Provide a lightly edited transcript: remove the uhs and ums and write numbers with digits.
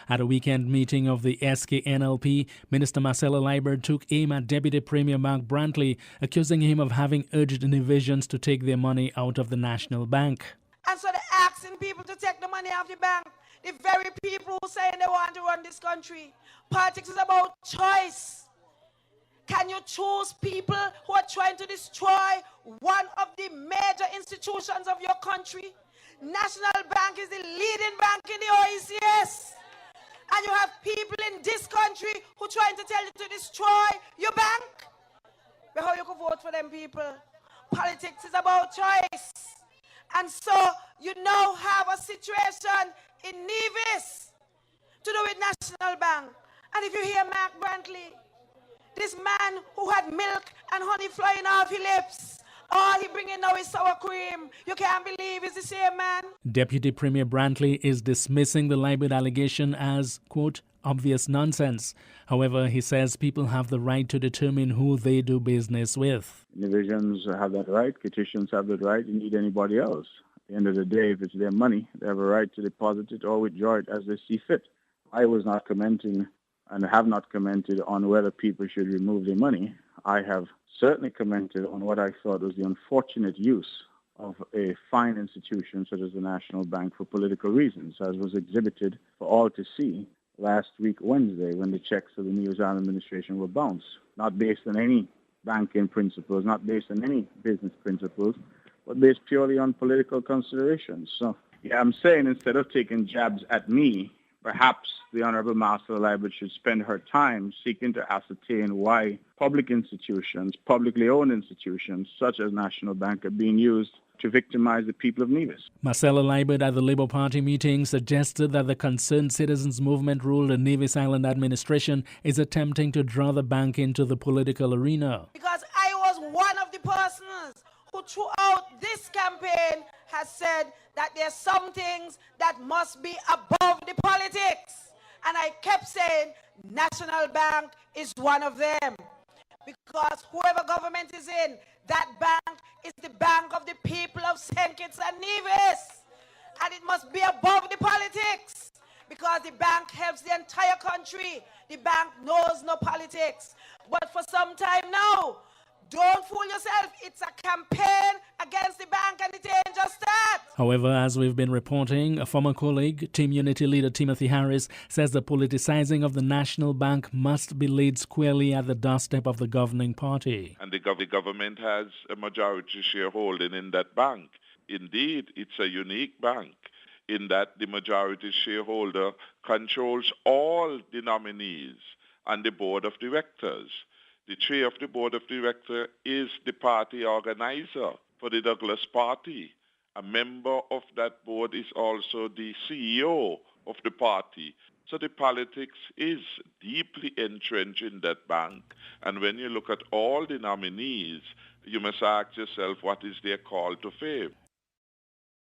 At a weekend meeting of the SKNLP, Minister Marcella Liebert took aim at Deputy Premier Mark Brantley, accusing him of having urged Nivisians to take their money out of the National Bank. And so they're asking people to take the money out of the bank. The very people who say they want to run this country. Politics is about choice. Can you choose people who are trying to destroy one of the major institutions of your country? National Bank is the leading bank in the OECS. And you have people in this country who are trying to tell you to destroy your bank. But how you can vote for them people? Politics is about choice. And so you now have a situation in Nevis to do with National Bank. And if you hear Mark Brantley, this man who had milk and honey flying off his lips, all he bringing now is sour cream. You can't believe it's the same man. Deputy Premier Brantley is dismissing the Liebert allegation as, quote, obvious nonsense. However, he says people have the right to determine who they do business with. Divisions have that right, Kitchens have that right, indeed anybody else. At the end of the day, if it's their money, they have a right to deposit it or withdraw it as they see fit. I was not commenting and have not commented on whether people should remove their money. I have certainly commented on what I thought was the unfortunate use of a fine institution such as the National Bank for political reasons, as was exhibited for all to see last week Wednesday when the checks of the New Zealand administration were bounced, not based on any banking principles, not based on any business principles, but based purely on political considerations. So, yeah, I'm saying instead of taking jabs at me, perhaps the Honorable Marcella Liebert should spend her time seeking to ascertain why public institutions, publicly owned institutions, such as National Bank, are being used to victimize the people of Nevis. Marcella Liebert at the Labour Party meeting suggested that the Concerned Citizens Movement ruled the Nevis Island administration is attempting to draw the bank into the political arena. Because I was one of the persons who throughout this campaign has said that there's some things that must be above the politics. And I kept saying National Bank is one of them. Because whoever government is in, that bank is the bank of the people of St. Kitts and Nevis. And it must be above the politics. Because the bank helps the entire country. The bank knows no politics. But for some time now, don't fool yourself. It's a campaign against the bank and it ain't just that. However, as we've been reporting, a former colleague, Team Unity leader Timothy Harris, says the politicizing of the National Bank must be laid squarely at the doorstep of the governing party. And the government has a majority shareholding in that bank. Indeed, it's a unique bank in that the majority shareholder controls all the nominees and the board of directors. The chair of the board of directors is the party organizer for the Douglas Party. A member of that board is also the CEO of the party. So the politics is deeply entrenched in that bank. And when you look at all the nominees, you must ask yourself, what is their call to fame?